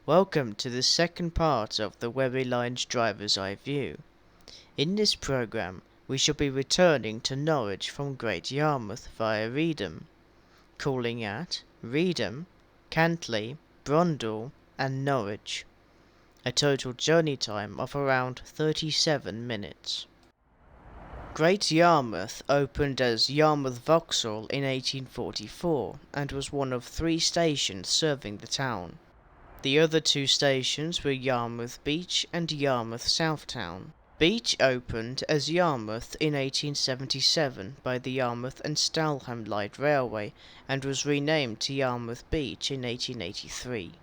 Welcome to the second part of the Wherry Lines Driver's Eye View. In this programme, we shall be returning to Norwich from Great Yarmouth via Reedham, calling at Reedham, Cantley, Brundall and Norwich. A total journey time of around 37 minutes. Great Yarmouth opened as Yarmouth Vauxhall in 1844 and was one of 3 stations serving the town. The other 2 stations were Yarmouth Beach and Yarmouth South Town. Beach opened as Yarmouth in 1877 by the Yarmouth and Stalham Light Railway and was renamed to Yarmouth Beach in 1883.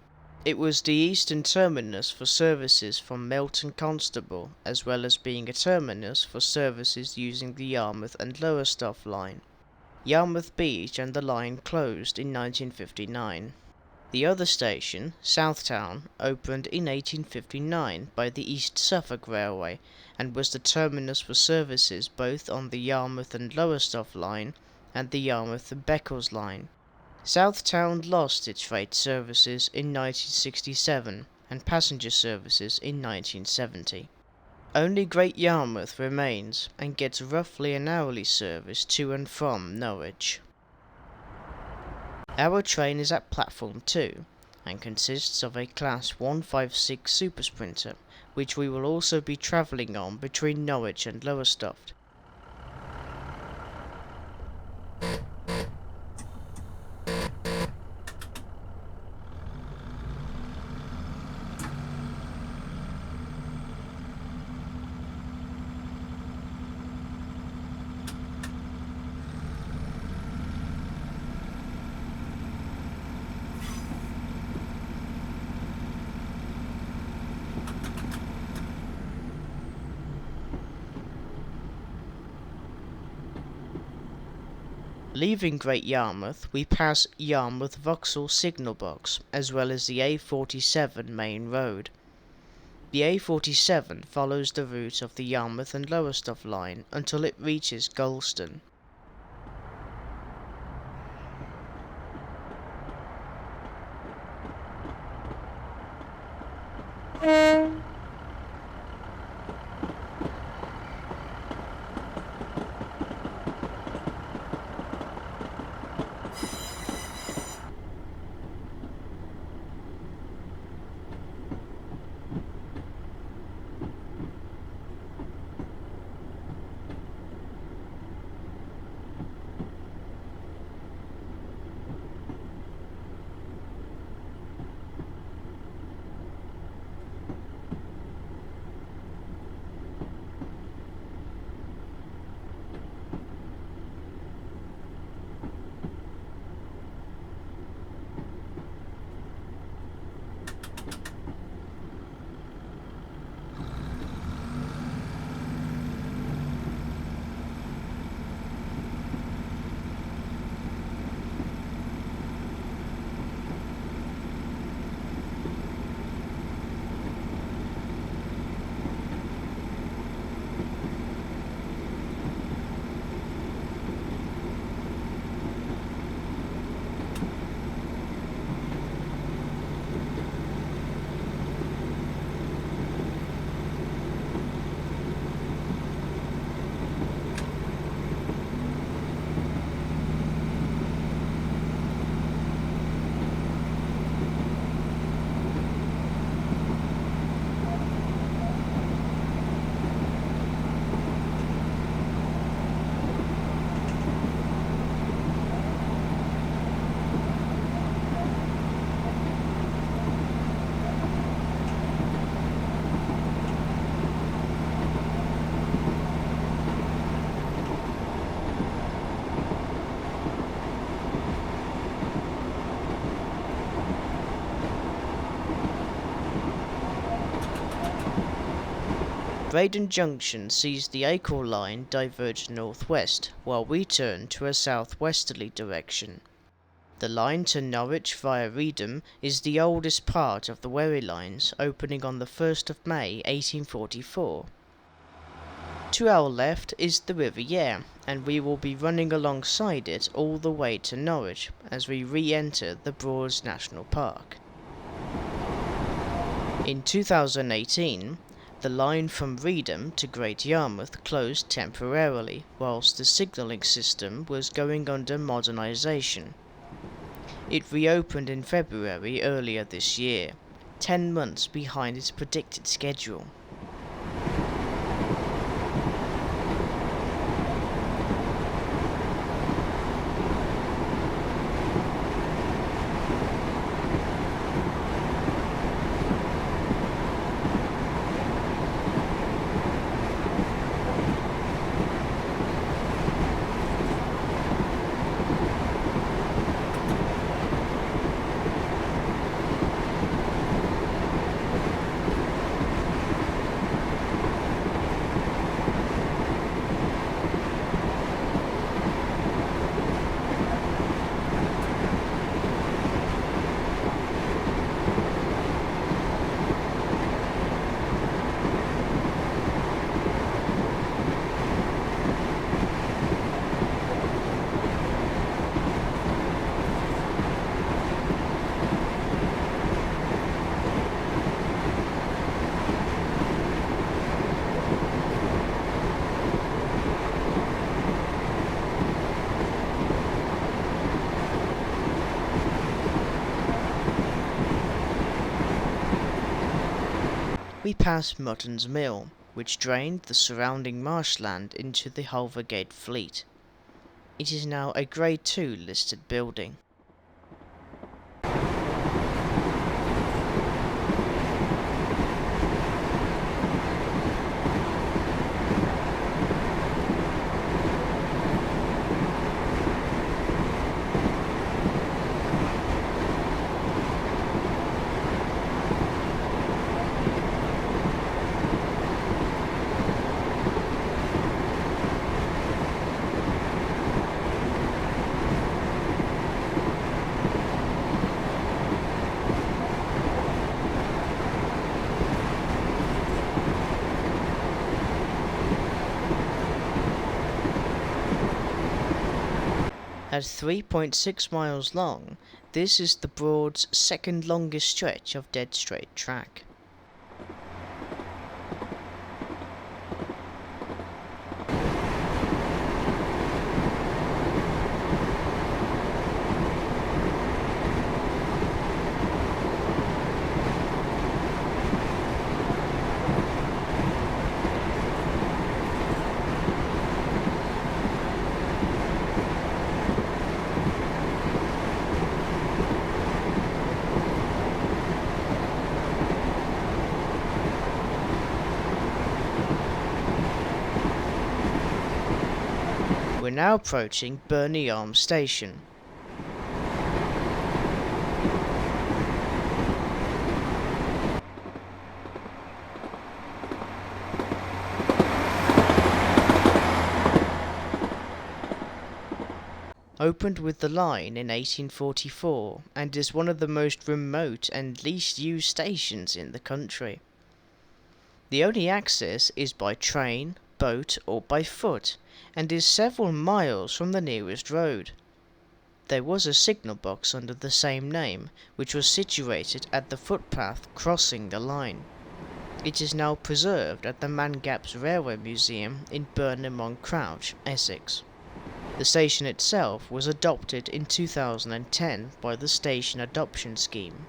It was the eastern terminus for services from Melton Constable, as well as being a terminus for services using the Yarmouth and Lowestoft line. Yarmouth Beach and the line closed in 1959. The other station, Southtown, opened in 1859 by the East Suffolk Railway and was the terminus for services both on the Yarmouth and Lowestoft line and the Yarmouth and Beccles line. Southtown lost its freight services in 1967 and passenger services in 1970. Only Great Yarmouth remains and gets roughly an hourly service to and from Norwich. Our train is at platform 2 and consists of a Class 156 Super Sprinter, which we will also be travelling on between Norwich and Lowestoft. Leaving Great Yarmouth, we pass Yarmouth Vauxhall signal box, as well as the A47 main road. The A47 follows the route of the Yarmouth and Lowestoft line until it reaches Golston. Braden Junction sees the Acle line diverge northwest, while we turn to a southwesterly direction. The line to Norwich via Reedham is the oldest part of the Wherry Lines, opening on the 1st of May 1844. To our left is the River Yare, and we will be running alongside it all the way to Norwich as we re-enter the Broads National Park. In 2018, the line from Reedham to Great Yarmouth closed temporarily whilst the signalling system was going under modernisation. It reopened in February earlier this year, 10 months behind its predicted schedule. We passed Mutton's Mill, which drained the surrounding marshland into the Holvergate Fleet. It is now a Grade 2 listed building. At 3.6 miles long, this is the Broad's second longest stretch of dead straight track. We're now approaching Burney Arms Station. Opened with the line in 1844 and is one of the most remote and least used stations in the country. The only access is by train, boat or by foot, and is several miles from the nearest road. There was a signal box under the same name, which was situated at the footpath crossing the line. It is now preserved at the Mangaps Railway Museum in Burnham-on-Crouch, Essex. The station itself was adopted in 2010 by the Station Adoption Scheme.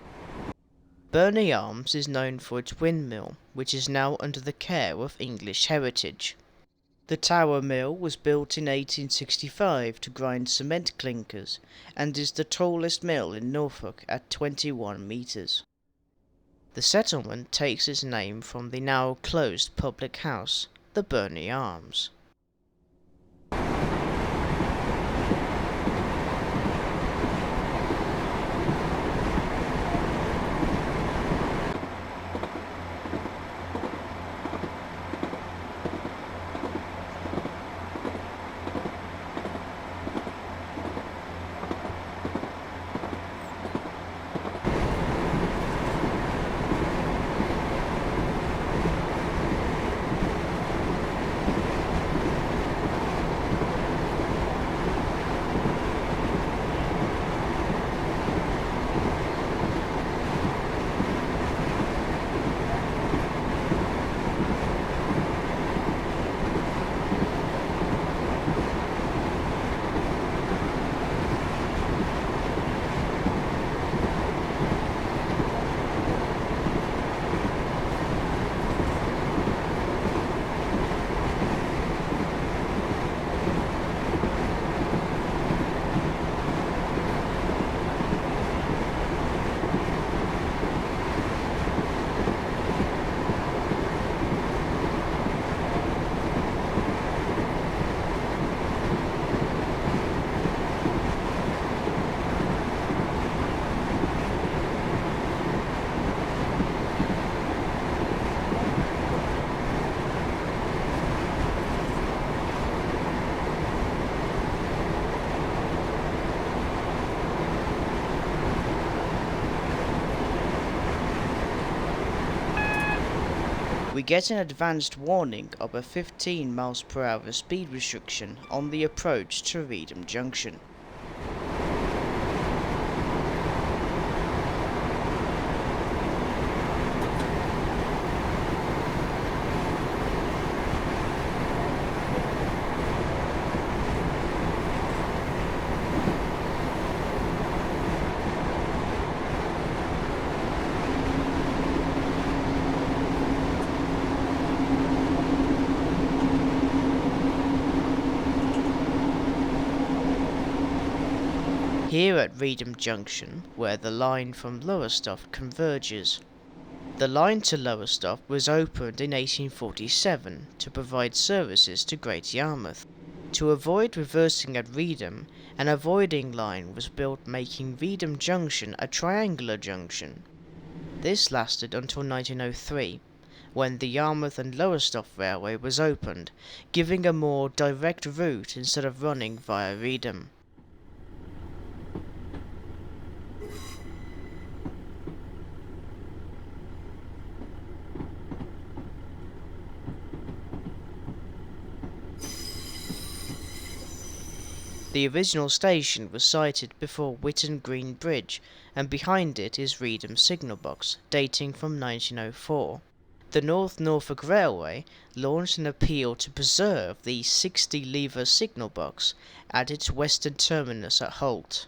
Burney Arms is known for its windmill, which is now under the care of English Heritage. The Tower Mill was built in 1865 to grind cement clinkers, and is the tallest mill in Norfolk at 21 metres. The settlement takes its name from the now closed public house, the Burney Arms. We get an advanced warning of a 15 miles per hour speed restriction on the approach to Reedham Junction. Here at Reedham Junction, where the line from Lowestoft converges. The line to Lowestoft was opened in 1847 to provide services to Great Yarmouth. To avoid reversing at Reedham, an avoiding line was built making Reedham Junction a triangular junction. This lasted until 1903, when the Yarmouth and Lowestoft Railway was opened, giving a more direct route instead of running via Reedham. The original station was sited before Witton Green Bridge, and behind it is Reedham signal box, dating from 1904. The North Norfolk Railway launched an appeal to preserve the 60-lever signal box at its western terminus at Holt.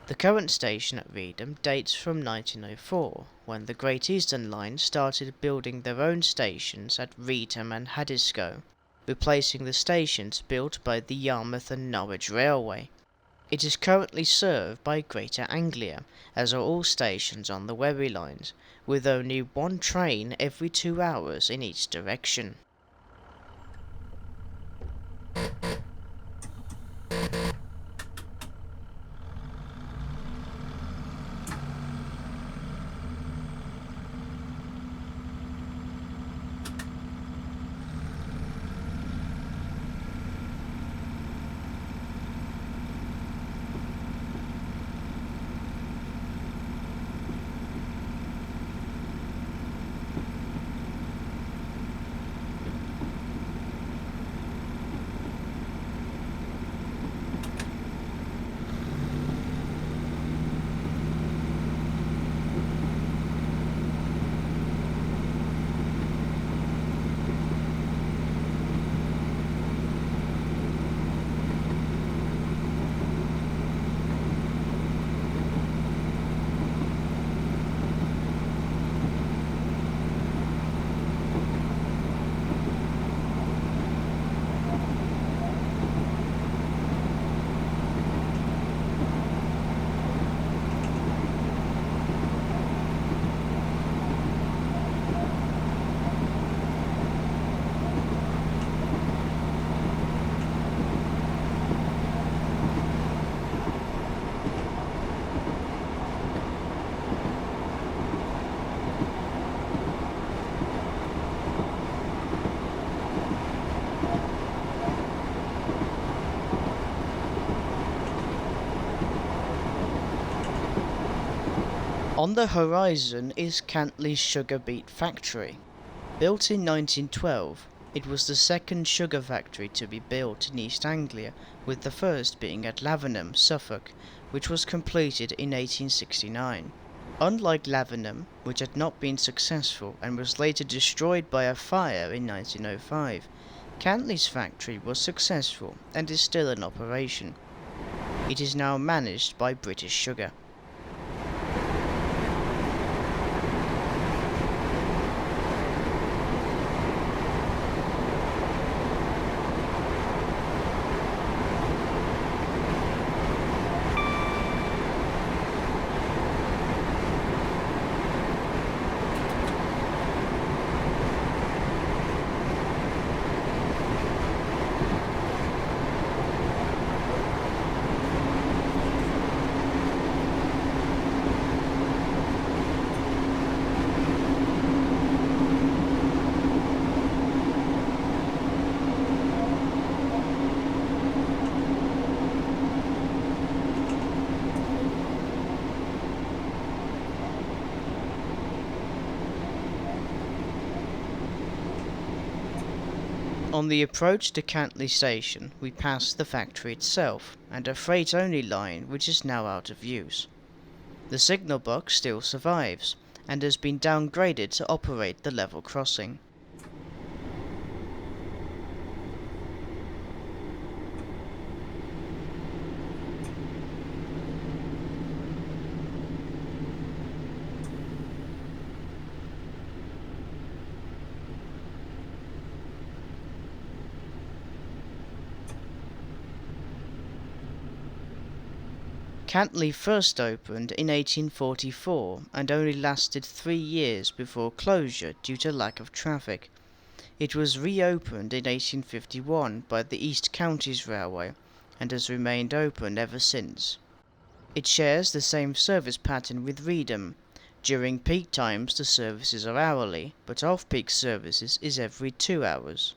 The current station at Reedham dates from 1904, when the Great Eastern Line started building their own stations at Reedham and Haddiscoe, replacing the stations built by the Yarmouth and Norwich Railway. It is currently served by Greater Anglia, as are all stations on the Wherry Lines, with only one train every 2 hours in each direction. On the horizon is Cantley's sugar beet factory. Built in 1912, it was the second sugar factory to be built in East Anglia, with the first being at Lavenham, Suffolk, which was completed in 1869. Unlike Lavenham, which had not been successful and was later destroyed by a fire in 1905, Cantley's factory was successful and is still in operation. It is now managed by British Sugar. On the approach to Cantley Station, we pass the factory itself, and a freight-only line which is now out of use. The signal box still survives, and has been downgraded to operate the level crossing. Cantley first opened in 1844 and only lasted 3 years before closure due to lack of traffic. It was reopened in 1851 by the East Counties Railway and has remained open ever since. It shares the same service pattern with Reedham. During peak times the services are hourly, but off-peak services is every 2 hours.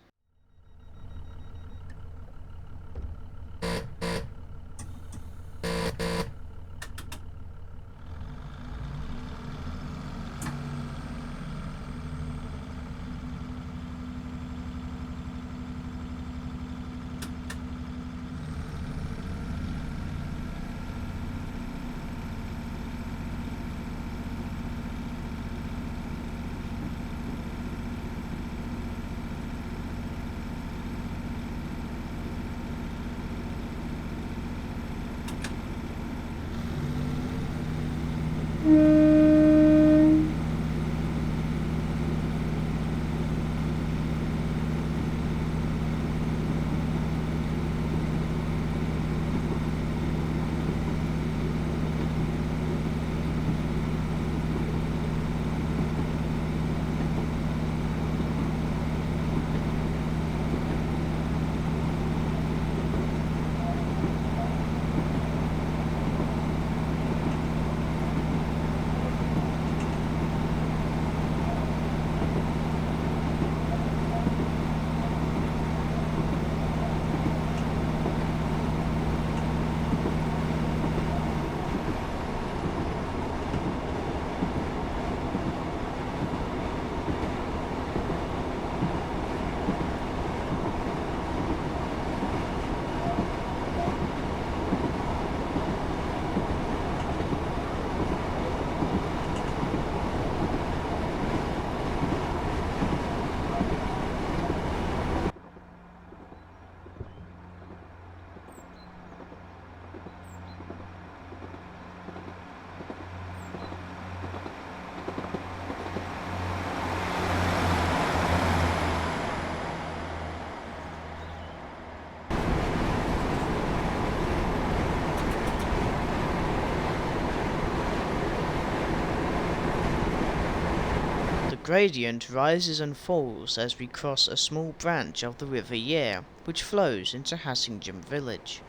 The gradient rises and falls as we cross a small branch of the River Yare, which flows into Hassingham village.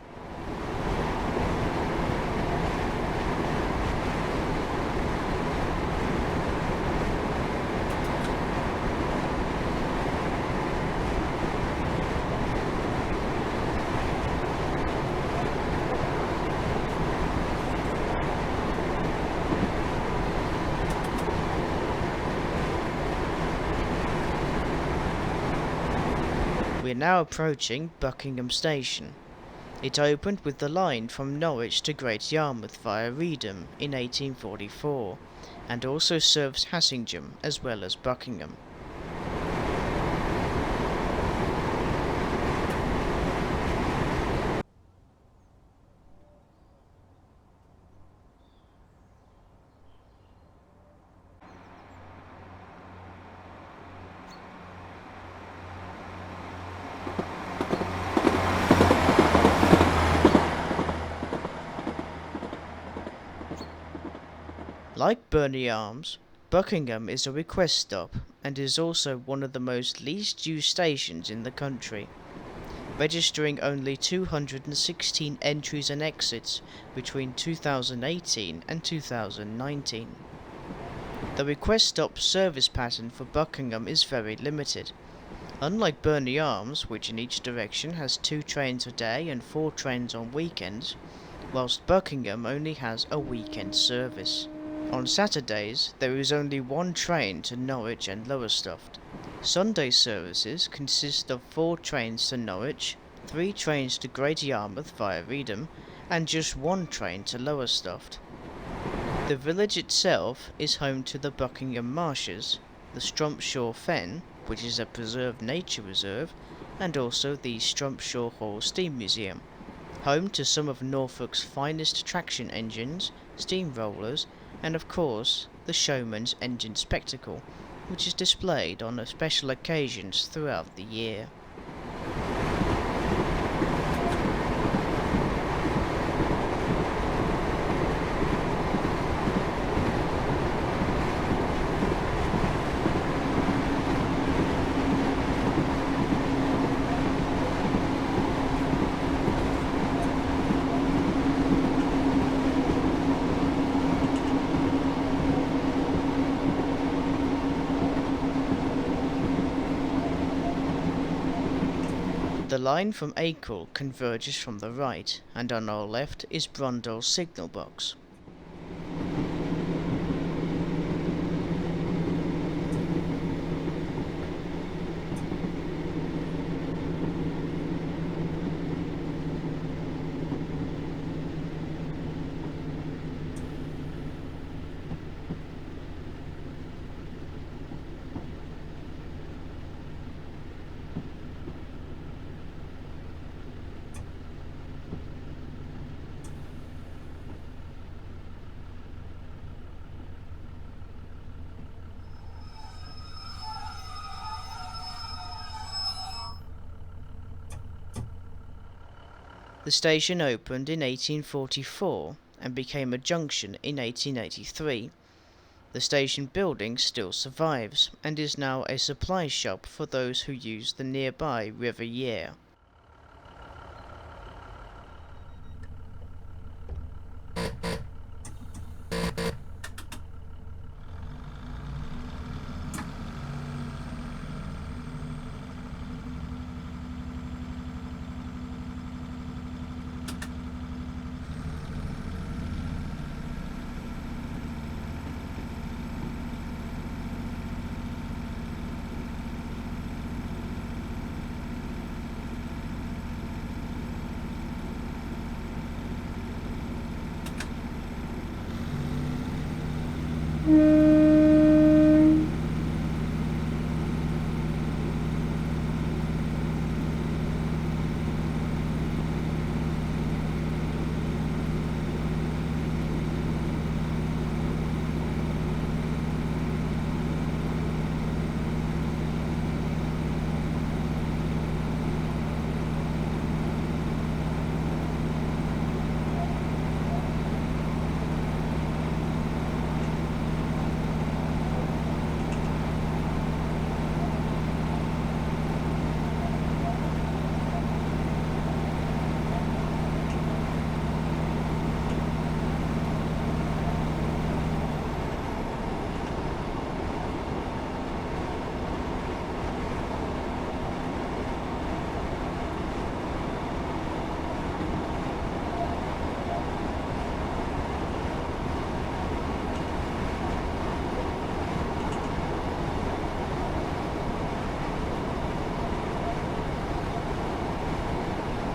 We are now approaching Buckingham Station. It opened with the line from Norwich to Great Yarmouth via Reedham in 1844, and also serves Hassingham as well as Buckingham. Like Burnley Arms, Buckingham is a request stop and is also one of the most least used stations in the country, registering only 216 entries and exits between 2018 and 2019. The request stop service pattern for Buckingham is very limited. Unlike Burnley Arms, which in each direction has 2 trains a day and 4 trains on weekends, whilst Buckingham only has a weekend service. On Saturdays, there is only 1 train to Norwich and Lowestoft. Sunday services consist of 4 trains to Norwich, 3 trains to Great Yarmouth via Reedham, and just 1 train to Lowestoft. The village itself is home to the Buckingham Marshes, the Strumpshaw Fen, which is a preserved nature reserve, and also the Strumpshaw Hall Steam Museum, home to some of Norfolk's finest traction engines, steam rollers, and of course the Showman's Engine Spectacle, which is displayed on special occasions throughout the year. The line from Acle converges from the right, and on our left is Brundall's signal box. The station opened in 1844 and became a junction in 1883. The station building still survives and is now a supply shop for those who use the nearby River Yare.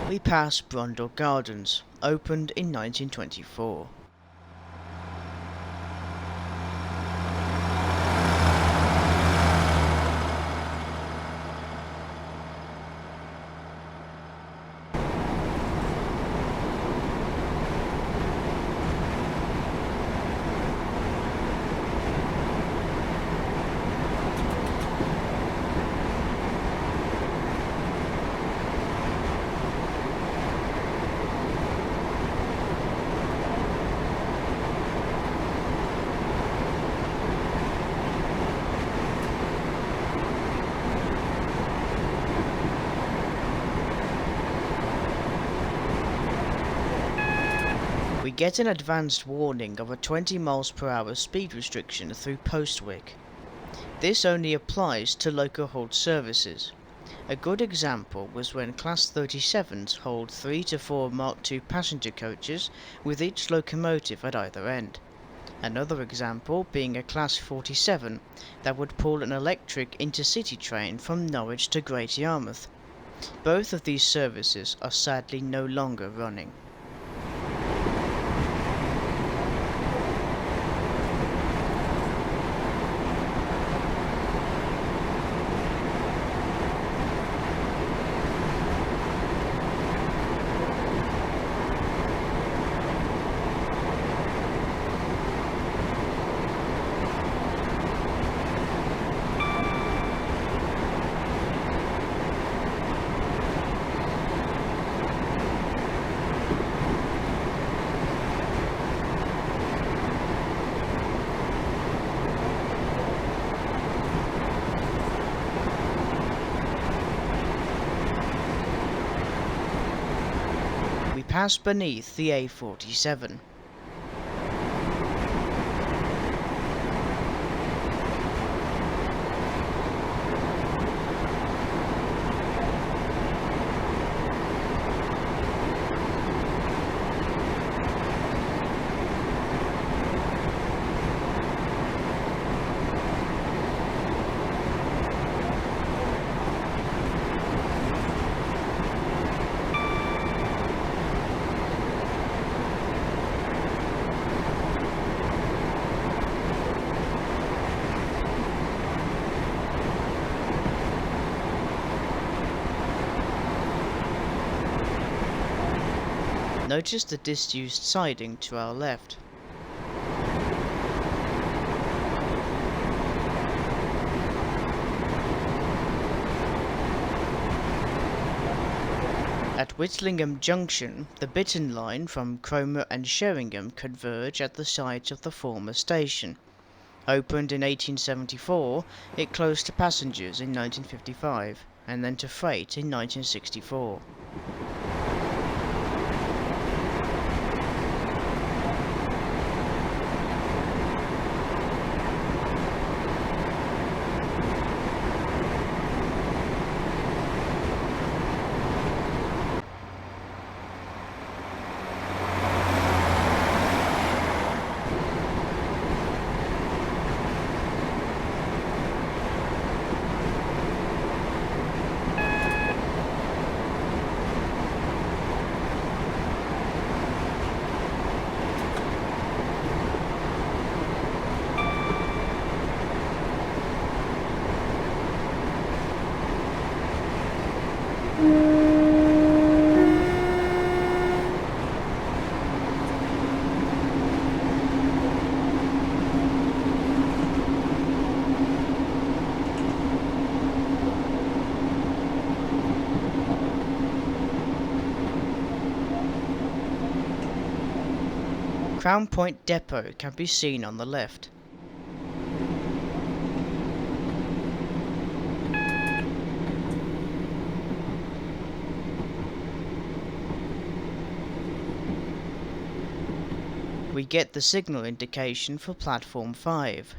We pass Brundall Gardens, opened in 1924. get an advanced warning of a 20 miles per hour speed restriction through Postwick. This only applies to local hauled services. A good example was when Class 37s hauled 3 to 4 Mark II passenger coaches with each locomotive at either end. Another example being a Class 47 that would pull an electric intercity train from Norwich to Great Yarmouth. Both of these services are sadly no longer running. We pass beneath the A47. Notice the disused siding to our left. At Whitlingham Junction, the Bitton line from Cromer and Sheringham converge at the site of the former station. Opened in 1874, it closed to passengers in 1955, and then to freight in 1964. Crown Point Depot can be seen on the left. We get the signal indication for Platform 5.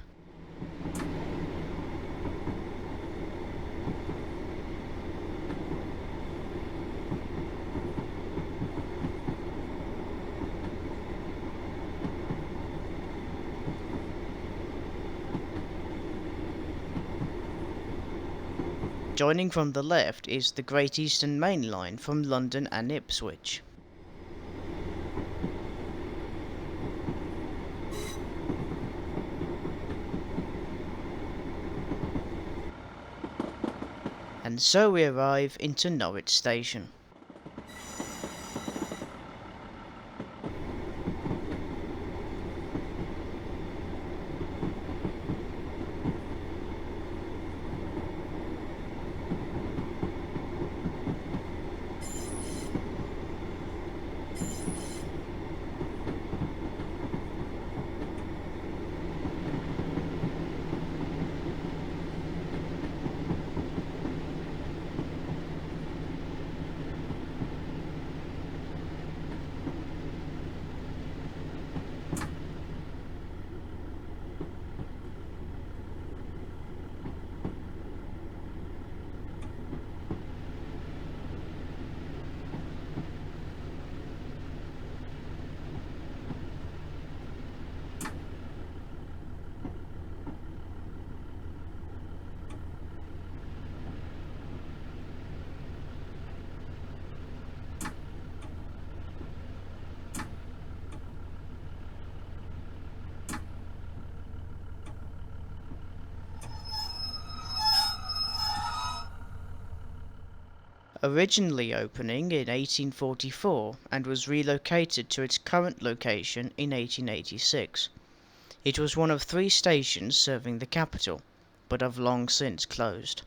Joining from the left is the Great Eastern Main Line from London and Ipswich. And so we arrive into Norwich Station. Originally opening in 1844 and was relocated to its current location in 1886. It was one of 3 stations serving the capital, but have long since closed.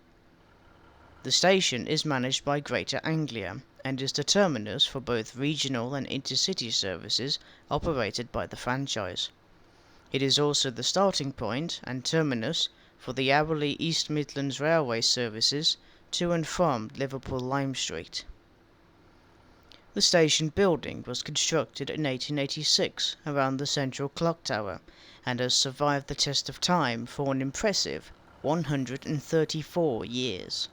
The station is managed by Greater Anglia and is the terminus for both regional and intercity services operated by the franchise. It is also the starting point and terminus for the hourly East Midlands Railway services to and from Liverpool Lime Street. The station building was constructed in 1886 around the central clock tower and has survived the test of time for an impressive 134 years.